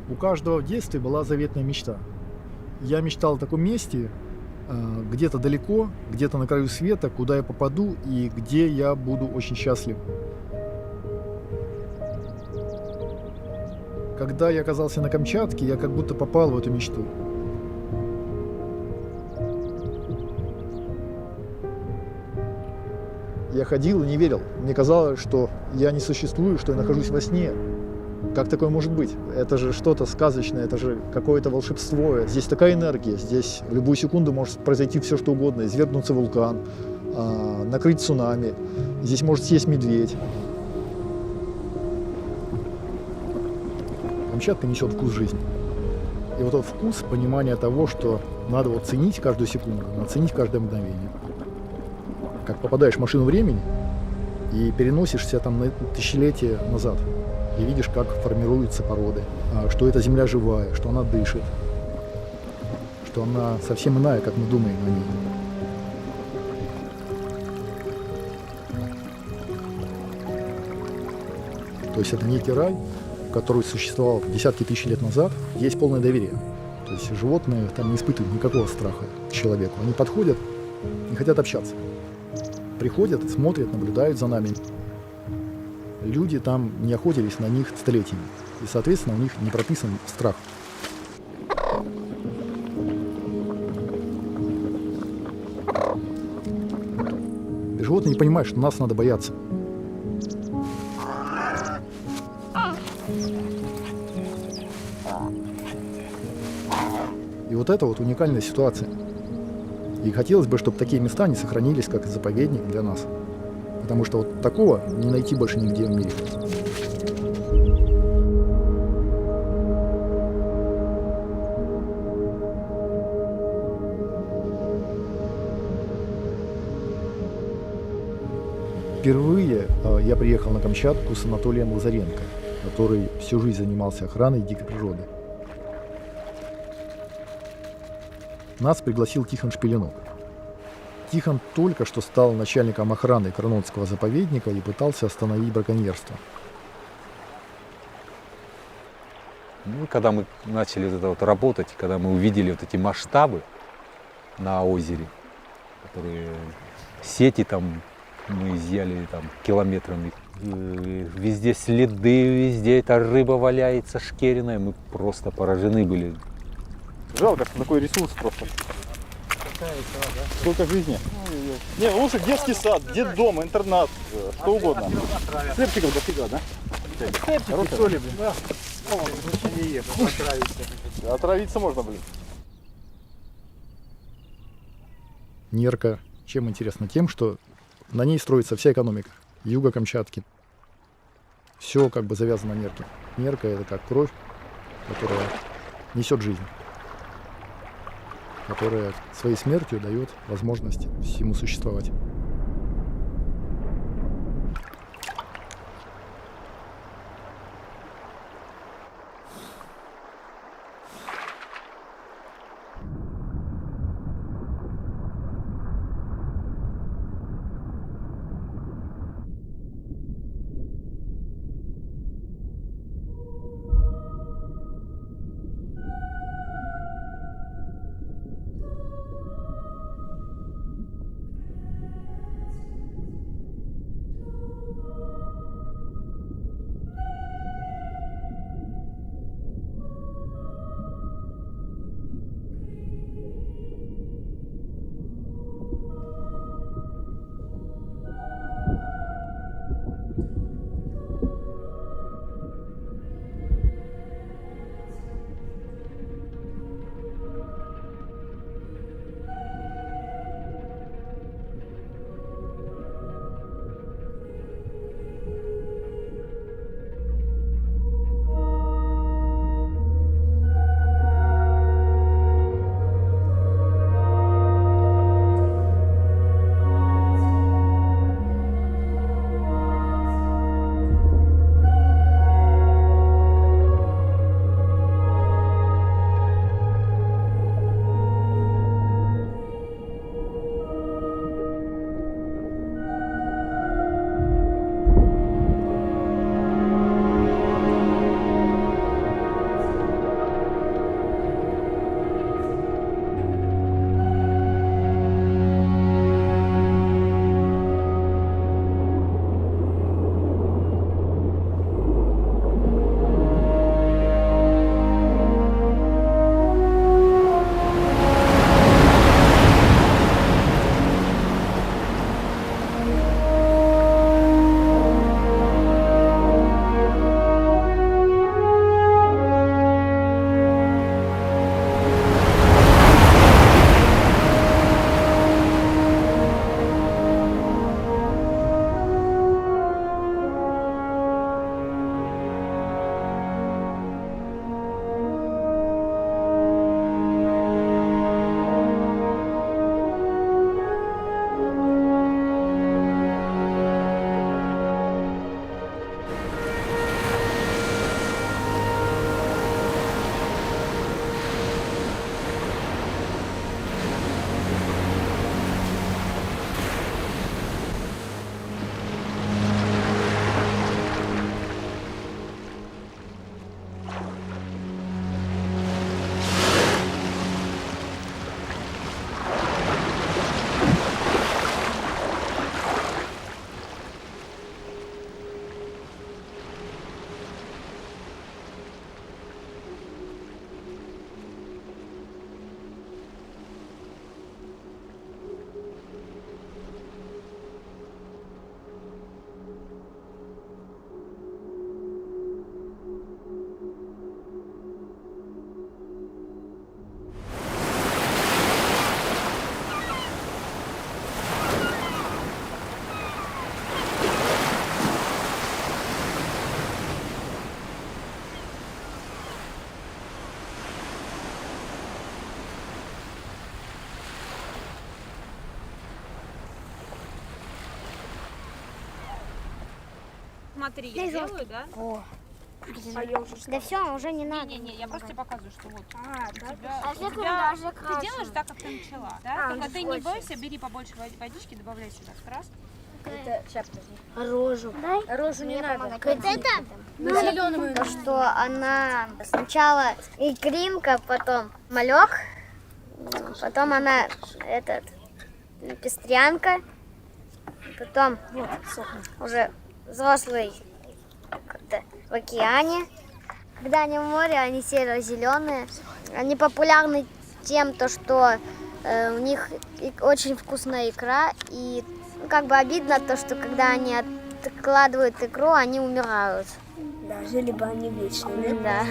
У каждого в детстве была заветная мечта. Я мечтал о таком месте, где-то далеко, где-то на краю света, куда я попаду и где я буду очень счастлив. Когда я оказался на Камчатке, я как будто попал в эту мечту. Я ходил и не верил. Мне казалось, что я не существую, что я нахожусь во сне. Как такое может быть? Это же что-то сказочное, это же какое-то волшебство. Здесь такая энергия, здесь в любую секунду может произойти все, что угодно. Извергнуться вулкан, накрыть цунами. Здесь может съесть медведь. Камчатка несет вкус жизни. И вот этот вкус, понимание того, что надо вот ценить каждую секунду, надо ценить каждое мгновение. Как попадаешь в машину времени и переносишься там на тысячелетия назад. И видишь, как формируются породы, что эта земля живая, что она дышит, что она совсем иная, как мы думаем о ней. То есть это некий рай, который существовал десятки тысяч лет назад, есть полное доверие. То есть животные там не испытывают никакого страха к человеку. Они подходят и хотят общаться. Приходят, смотрят, наблюдают за нами. Люди там не охотились на них столетиями. И, соответственно, у них не прописан страх. И животные не понимают, что нас надо бояться. И вот это вот уникальная ситуация. И хотелось бы, чтобы такие места не сохранились как заповедник для нас. Потому что вот такого не найти больше нигде в мире. Впервые я приехал на Камчатку с Анатолием Лазаренко, который всю жизнь занимался охраной дикой природы. Нас пригласил Тихон Шпилинок. Тихон только что стал начальником охраны Карнотского заповедника и пытался остановить браконьерство. Ну, когда мы начали вот это вот работать, когда мы увидели вот эти масштабы на озере, которые сети там мы изъяли там километрами, везде следы, везде эта рыба валяется шкеренная, мы просто поражены были. Жалко, что такой ресурс просто. Сколько жизни. Не, лучше детский сад, детдом, интернат, что угодно. Септиков дофига, да? Септиков, соли, блин. Да. Лучше не ешь, отравиться. Отравиться можно, блин. Нерка чем интересна? Тем, что на ней строится вся экономика юга Камчатки. Все как бы завязано на нерке. Нерка — это как кровь, которая несет жизнь, которая своей смертью дает возможность всему существовать. смотри, я делаю, да? О. Да все, уже не надо. Не-не-не, я просто тебе показываю, что вот А, у да? тебя, А у если тебя- даже ты делаешь так, как ты начала, да? А, Только ну, ты не хочешь. бойся, бери побольше водички, добавляй сюда в крас. Рожу. Дай. Рожу не надо. Вот это? Зеленую. То, что она сначала икринка, потом малек, потом она пестрянка, потом уже взрослый как-то в океане. Когда они в море, они серо-зеленые. Они популярны тем, то, что у них очень вкусная икра. И как бы обидно то, что когда они откладывают икру, они умирают. Да, жили бы они вечно. Да.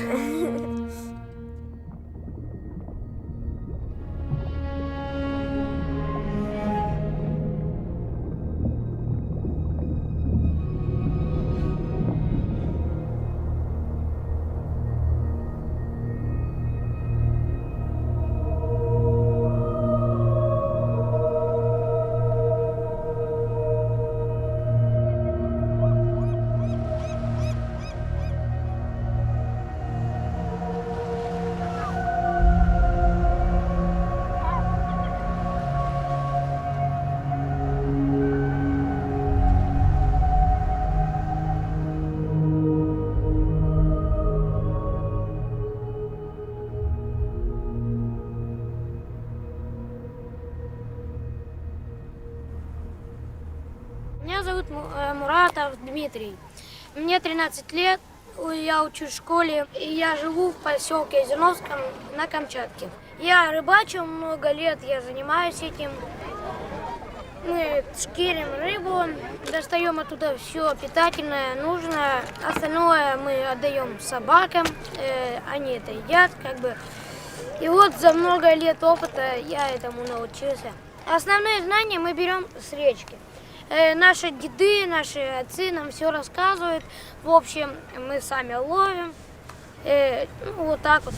Меня зовут Муратов Дмитрий. Мне 13 лет, я учусь в школе, и я живу в поселке Озерновском на Камчатке. Я рыбачу много лет, я занимаюсь этим. Мы шкерим рыбу, достаем оттуда все питательное, нужное. Остальное мы отдаем собакам, они это едят, как бы. И вот за много лет опыта я этому научился. Основные знания мы берем с речки. Наши деды, наши отцы нам все рассказывают. В общем, мы сами ловим. Вот так вот.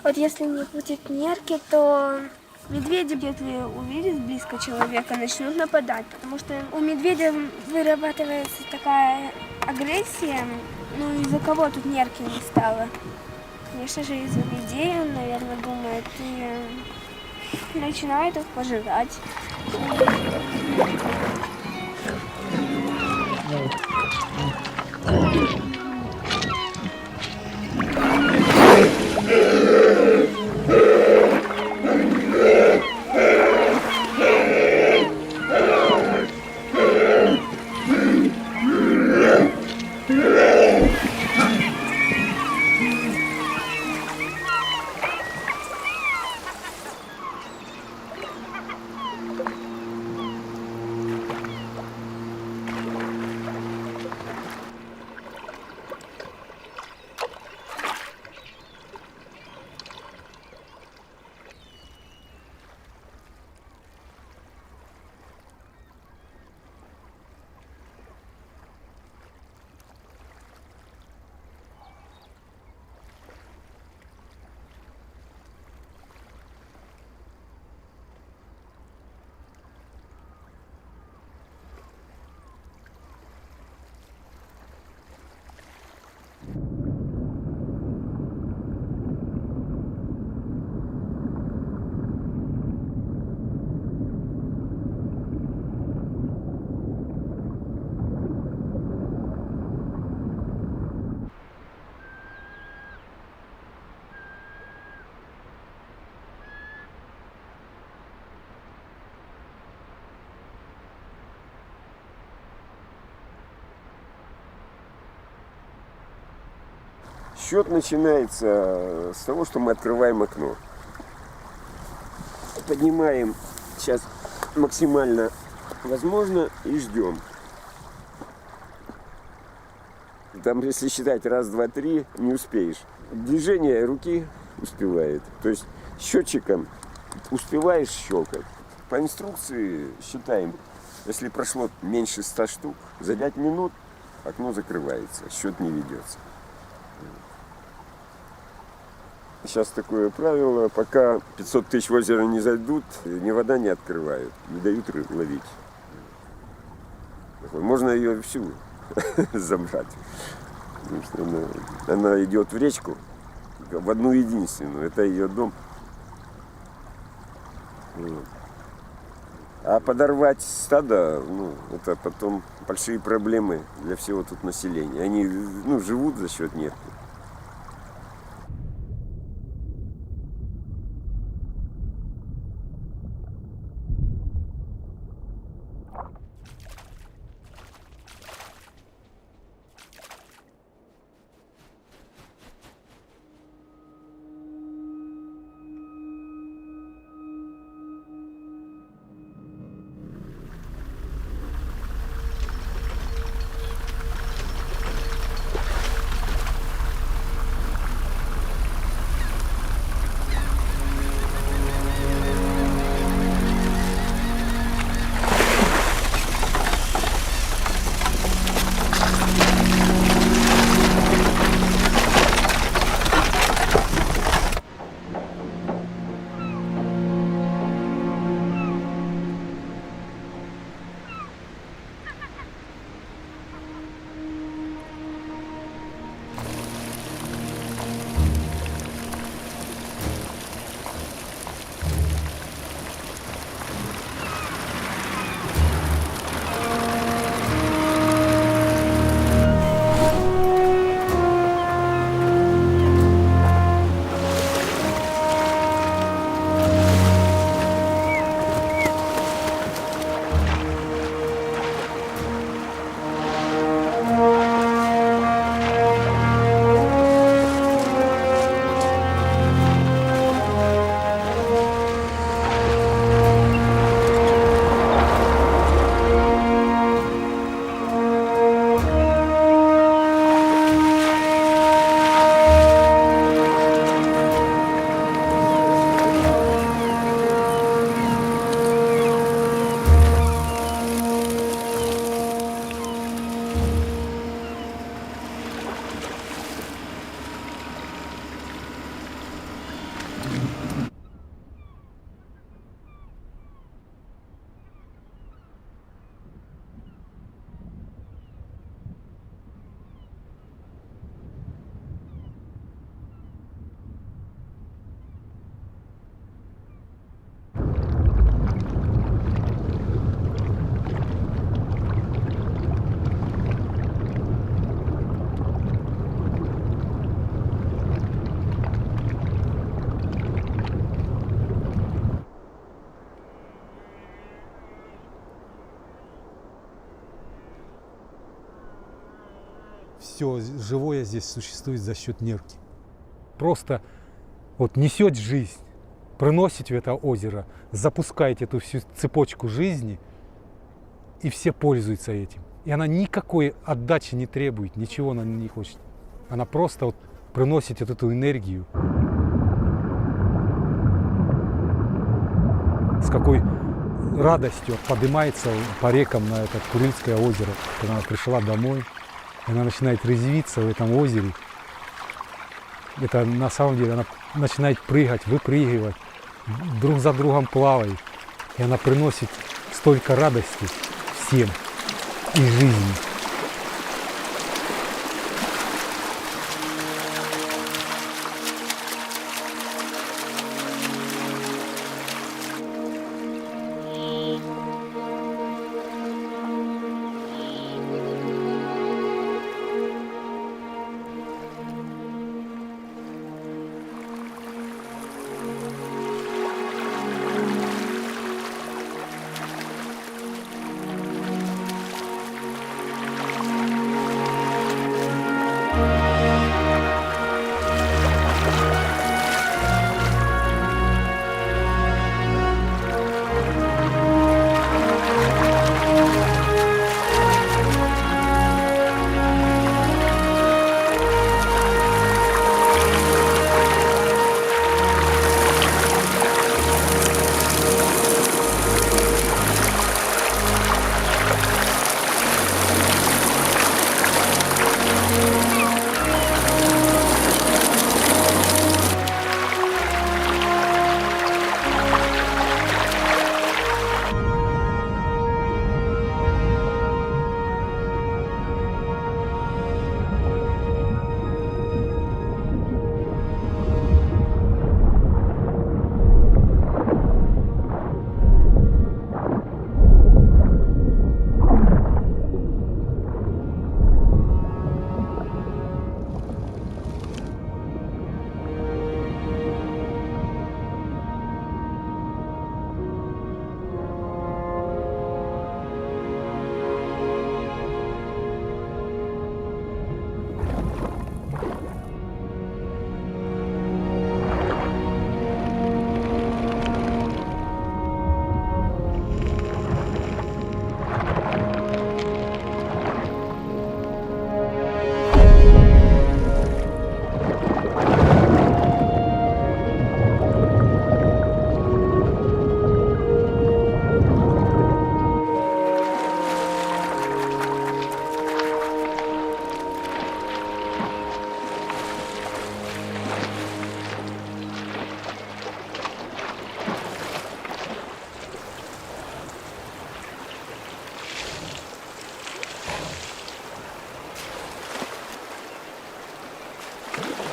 Вот если не будет нерки, то медведи, если увидят близко человека, начнут нападать. Потому что у медведя вырабатывается такая агрессия, ну из-за кого тут нерки не стало. Конечно же, из-за людей, он, наверное, думает, и начинает их пожирать. Счет начинается с того, что мы открываем окно. Поднимаем сейчас максимально возможно и ждем. Там, если считать раз, два, три, не успеешь. Движение руки успевает. То есть счетчиком успеваешь щелкать. По инструкции считаем, если прошло меньше 100 штук, за 5 минут окно закрывается, счет не ведется. Сейчас такое правило, пока 500 тысяч в озеро не зайдут, ни вода не открывают, не дают рыбу ловить. Можно ее всю забрать, потому что она идет в речку, в одну единственную, это ее дом. А подорвать стадо, это потом большие проблемы для всего тут населения. Они живут за счет нерки. все живое здесь существует за счет нерки. Просто вот несет жизнь, приносите в это озеро, запускаете эту всю цепочку жизни, и все пользуются этим. И она никакой отдачи не требует, ничего она не хочет. Она просто вот приносит вот эту энергию. С какой радостью поднимается по рекам на это Курильское озеро, когда она пришла домой, и она начинает резвиться в этом озере. Это на самом деле она начинает прыгать, выпрыгивать, друг за другом плавает. И она приносит столько радости всем и жизни.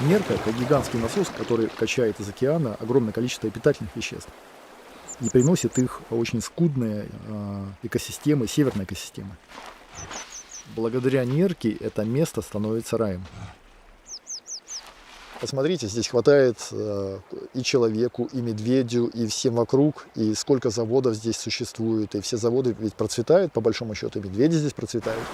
Нерка – это гигантский насос, который качает из океана огромное количество питательных веществ и приносит их в очень скудные экосистемы, северные экосистемы. Благодаря нерке это место становится раем. Посмотрите, здесь хватает и человеку, и медведю, и всем вокруг, и сколько заводов здесь существует, и все заводы ведь процветают, по большому счету, и медведи здесь процветают.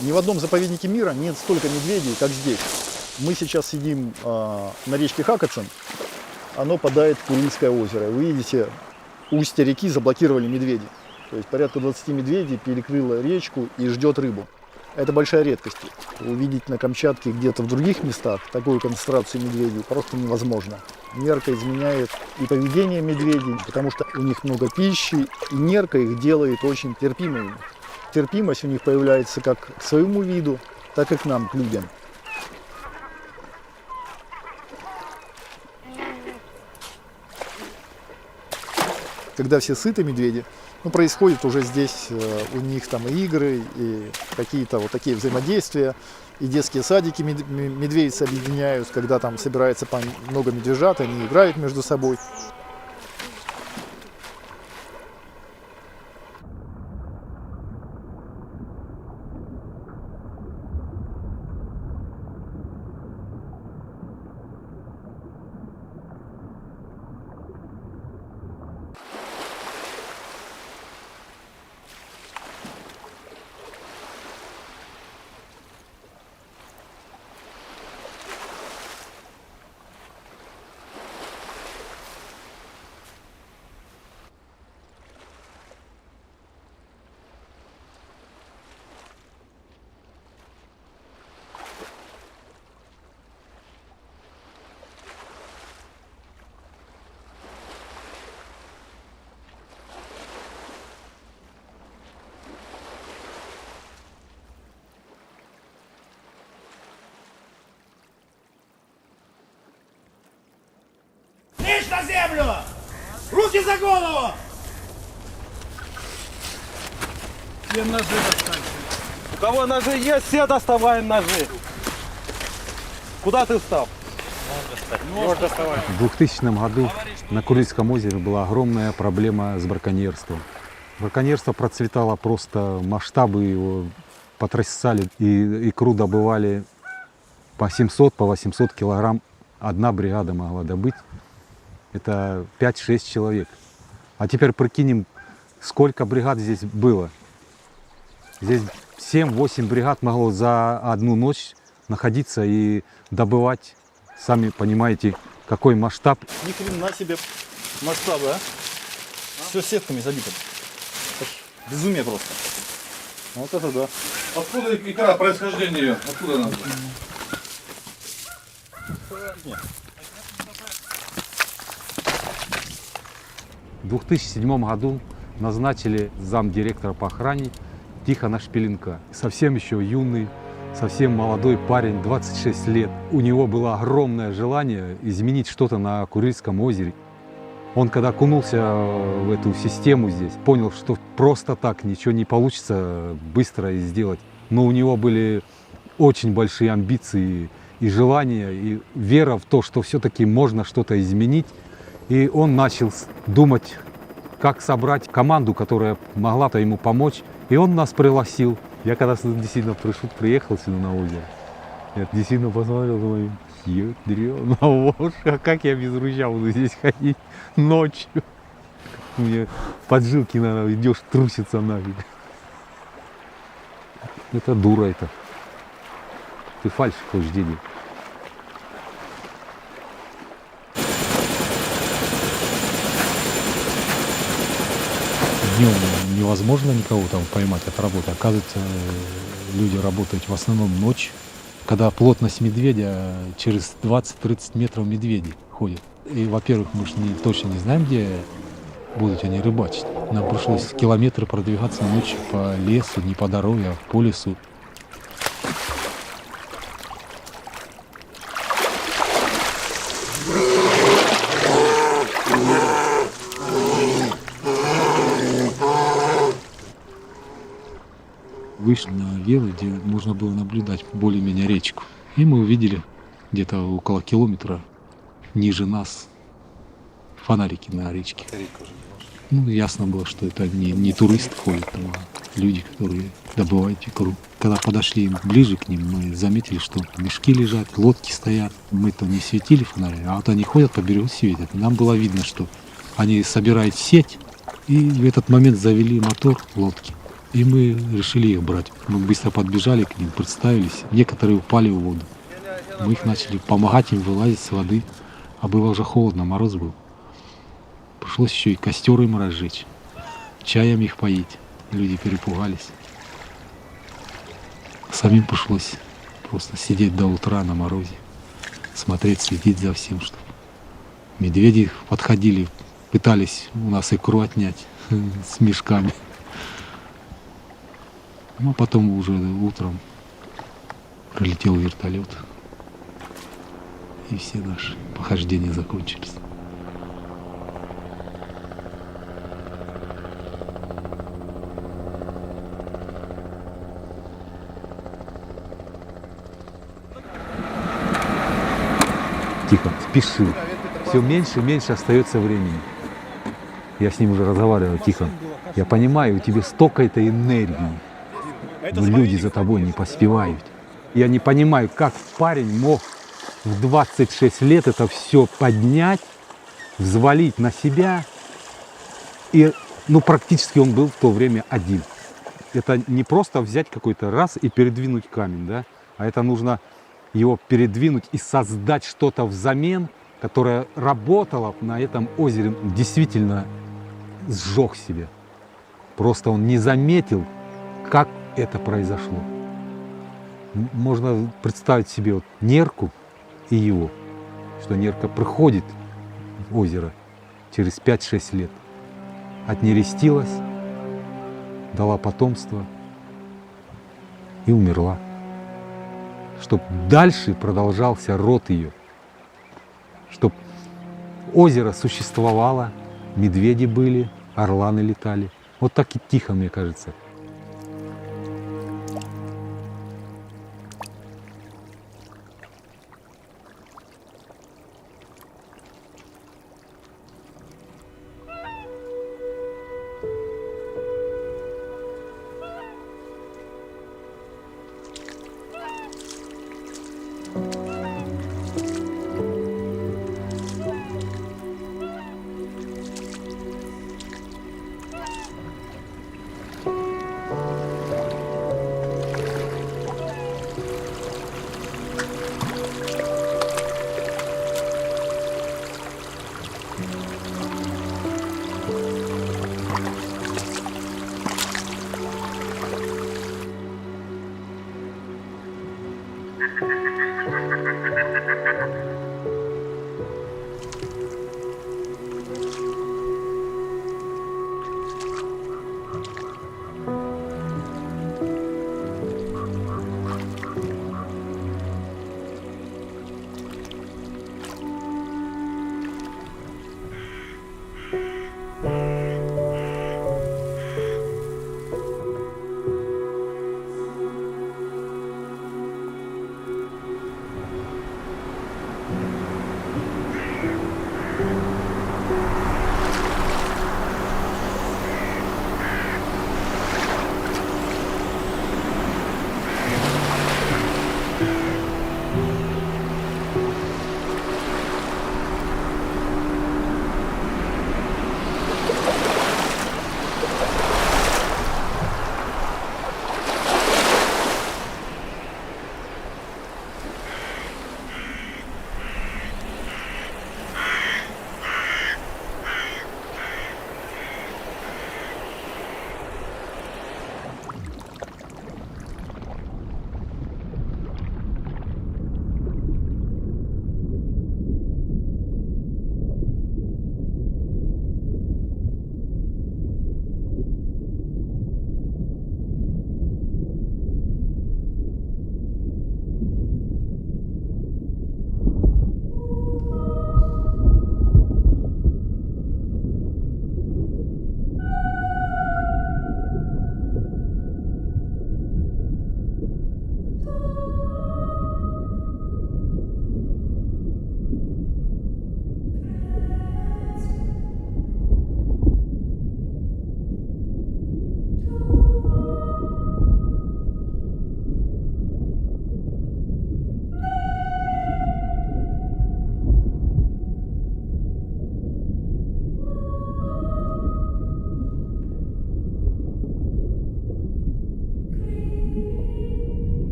Ни в одном заповеднике мира нет столько медведей, как здесь. Мы сейчас сидим на речке Хакатсан, оно падает в Курильское озеро. Вы видите, устье реки заблокировали медведи. То есть порядка 20 медведей перекрыло речку и ждет рыбу. Это большая редкость. Увидеть на Камчатке где-то в других местах такую концентрацию медведей просто невозможно. Нерка изменяет и поведение медведей, потому что у них много пищи, и нерка их делает очень терпимыми. Терпимость у них появляется как к своему виду, так и к нам, к людям. Когда все сыты медведи, происходит уже здесь у них там и игры, и какие-то вот такие взаимодействия, и детские садики медведицы объединяют, когда там собирается много медвежат, они играют между собой. Лечь на землю! Руки за голову! Все ножи достаньте. У кого ножи есть, все доставаем ножи. Куда ты встал? Нож доставай. В 2000 году на Курильском озере была огромная проблема с браконьерством. Браконьерство процветало просто, масштабы его потрясали. И икру добывали по 700, по 800 килограмм. Одна бригада могла добыть. Это 5-6 человек. А теперь прикинем, сколько бригад здесь было. Здесь 7-8 бригад могло за одну ночь находиться и добывать. Сами понимаете, какой масштаб. Ни хрена себе масштабы, а? Все сетками забито. Это ж безумие просто. Вот это да. Откуда икра, происхождение ее? Откуда она? Нет. В 2007 году назначили замдиректора по охране Тихона Шпиленка. Совсем еще юный, совсем молодой парень, 26 лет. У него было огромное желание изменить что-то на Курильском озере. Он когда окунулся в эту систему здесь, понял, что просто так ничего не получится быстро сделать. Но у него были очень большие амбиции и желания, и вера в то, что все-таки можно что-то изменить. И он начал думать, как собрать команду, которая могла ему помочь. И он нас пригласил. Я когда действительно приехал сюда на озеро, я действительно посмотрел, думаю, ядрёна, а как я без ружья буду здесь ходить ночью. У меня поджилки, наверное, идешь, трусится нафиг. Это дура это. Ты фальшь хочешь денег. Днем невозможно никого там поймать от работы. Оказывается, люди работают в основном ночью. Когда плотность медведя, через 20-30 метров медведи ходят. И, во-первых, мы же точно не знаем, где будут они рыбачить. Нам пришлось километры продвигаться ночью по лесу, не по дороге, а по лесу. Вышли на вело, где можно было наблюдать более-менее речку. И мы увидели где-то около километра ниже нас фонарики на речке. Ну, ясно было, что это не туристы ходят, а люди, которые добывают икру. Когда подошли ближе к ним, мы заметили, что мешки лежат, лодки стоят. Мы-то не светили фонарями, а вот они ходят по берегу, светят. Нам было видно, что они собирают сеть, и в этот момент завели мотор лодки. И мы решили их брать. Мы быстро подбежали к ним, представились. Некоторые упали в воду. Мы их начали помогать им вылазить с воды. А было уже холодно, мороз был. Пришлось еще и костер им разжечь. Чаем их поить. Люди перепугались. Самим пришлось просто сидеть до утра на морозе. Смотреть, следить за всем, что медведи подходили, пытались у нас икру отнять с мешками. Ну, а потом уже утром прилетел вертолет, и все наши похождения закончились. Тихо, спеши. Все меньше и меньше остается времени. Я с ним уже разговаривал, тихо. Я понимаю, у тебя столько этой энергии. Но люди за тобой не поспевают. Я не понимаю, как парень мог в 26 лет это все поднять, взвалить на себя. И, ну, практически он был в то время один. Это не просто взять какой-то раз и передвинуть камень, да? А это нужно его передвинуть и создать что-то взамен, которое работало на этом озере. Действительно сжег себя. Просто он не заметил, как это произошло. Можно представить себе вот Нерку и его, что Нерка приходит в озеро через 5-6 лет, отнерестилась, дала потомство и умерла. Чтобы дальше продолжался род ее, чтобы озеро существовало, медведи были, орланы летали. Вот так и тихо, мне кажется.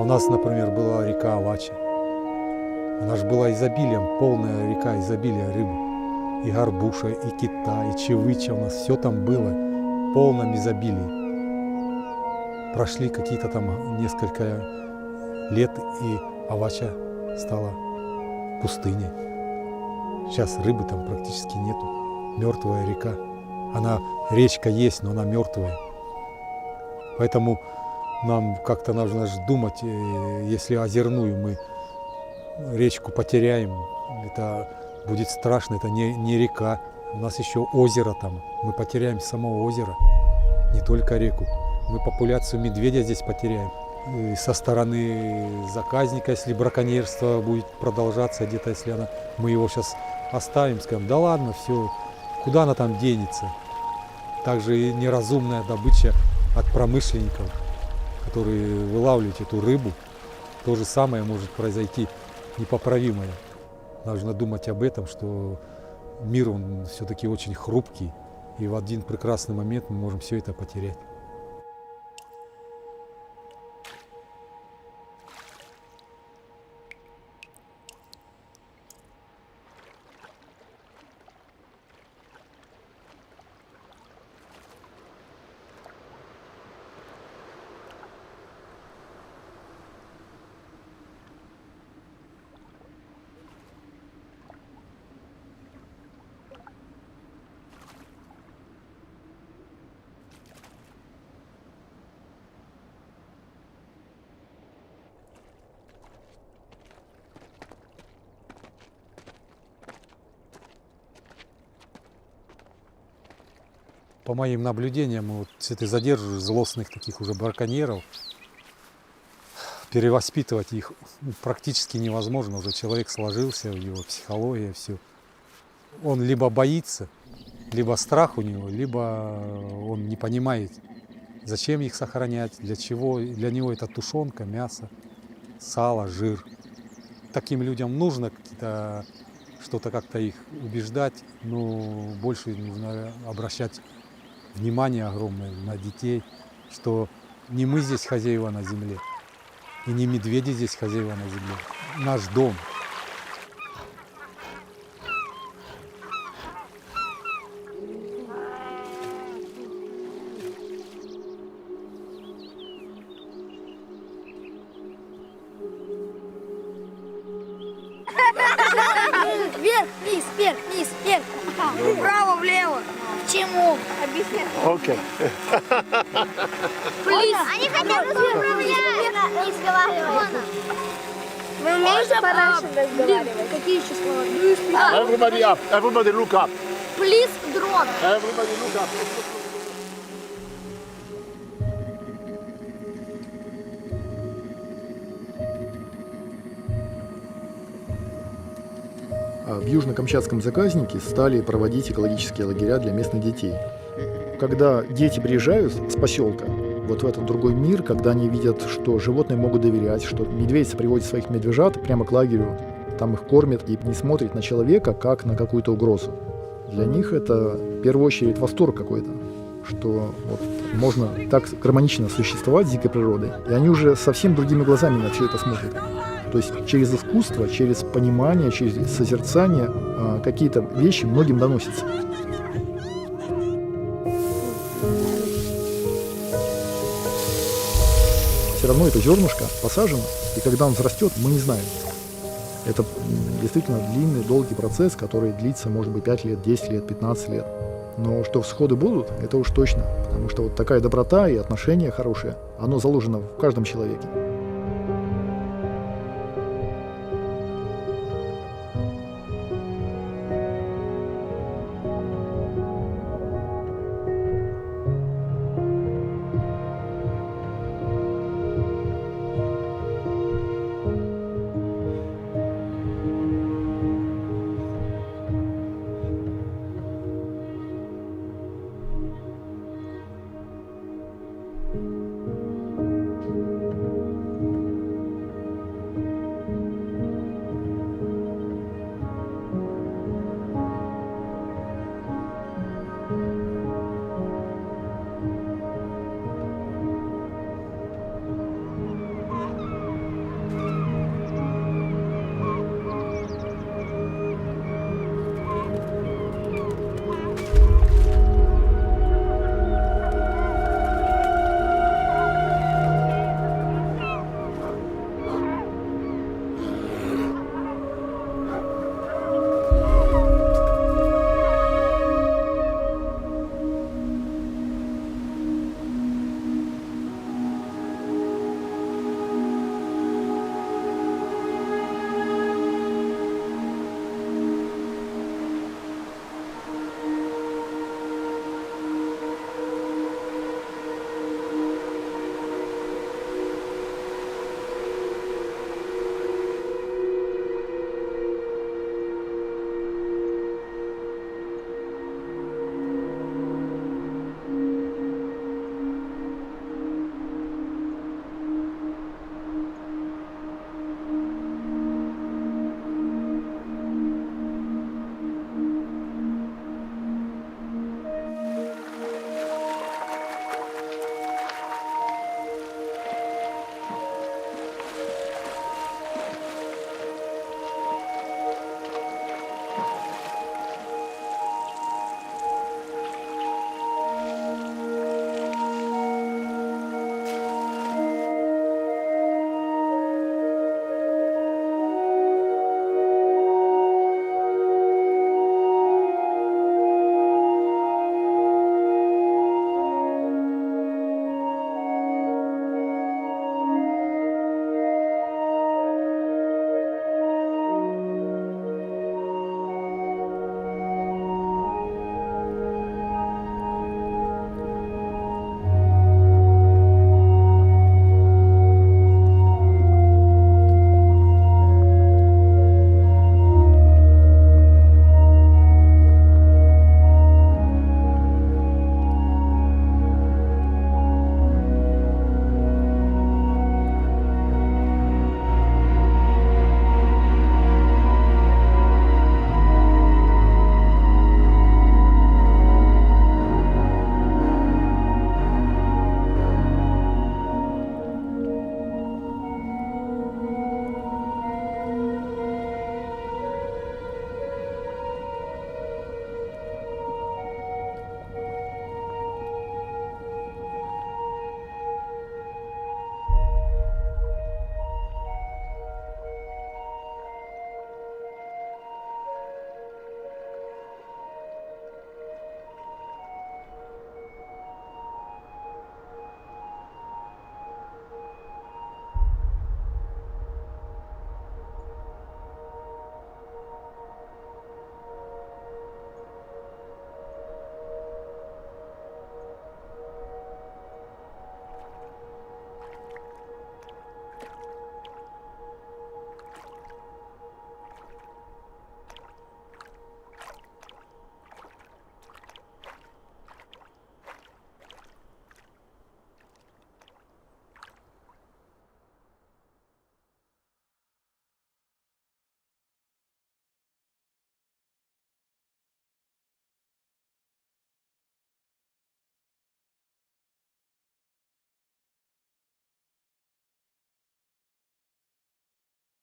у нас, например, была река Авача. Она же была изобилием, полная река изобилия рыбы. И горбуша, и кита, и чевыча у нас, все там было в полном изобилии. Прошли какие-то там несколько лет, и Авача стала пустыней. Сейчас рыбы там практически нету. Мертвая река. Она, речка есть, но она мертвая. Поэтому нам как-то нужно думать, если озерную мы речку потеряем, это будет страшно, это не река. У нас еще озеро там. Мы потеряем само озеро, не только реку. Мы популяцию медведя здесь потеряем. И со стороны заказника, если браконьерство будет продолжаться где-то, если мы его сейчас оставим, скажем, да ладно, все, куда она там денется. Также и неразумная добыча от промышленников, которые вылавливают эту рыбу. То же самое может произойти непоправимое. Нужно думать об этом, что мир, он все-таки очень хрупкий, и в один прекрасный момент мы можем все это потерять. По моим наблюдениям, вот если ты задерживаешь злостных таких уже браконьеров, перевоспитывать их практически невозможно. Уже человек сложился, его психология, все. Он либо боится, либо страх у него, либо он не понимает, зачем их сохранять, для чего. Для него это тушенка, мясо, сало, жир. Таким людям нужно что-то как-то их убеждать, но больше нужно обращать внимание огромное на детей, что не мы здесь хозяева на земле, и не медведи здесь хозяева на земле. Наш дом. Вверх, вниз, вверх, вниз, вверх. Вправо, влево. Чему? Объясни. Окей. Они хотят управлять, не разговаривать. Вы умеете подальше разговаривать? Какие еще слова? Everybody up. Everybody look up. Плиз дрон. Everybody look up. В Южно-Камчатском заказнике стали проводить экологические лагеря для местных детей. Когда дети приезжают с поселка вот в этот другой мир, когда они видят, что животные могут доверять, что медведица приводит своих медвежат прямо к лагерю, там их кормят и не смотрят на человека как на какую-то угрозу. Для них это в первую очередь восторг какой-то, что вот можно так гармонично существовать с дикой природой, и они уже совсем другими глазами на все это смотрят. То есть через искусство, через понимание, через созерцание какие-то вещи многим доносятся. Все равно это зернышко посажено, и когда он взрастет, мы не знаем. Это действительно длинный, долгий процесс, который длится, может быть, 5 лет, 10 лет, 15 лет. Но что всходы будут, это уж точно. Потому что вот такая доброта и отношения хорошие, оно заложено в каждом человеке.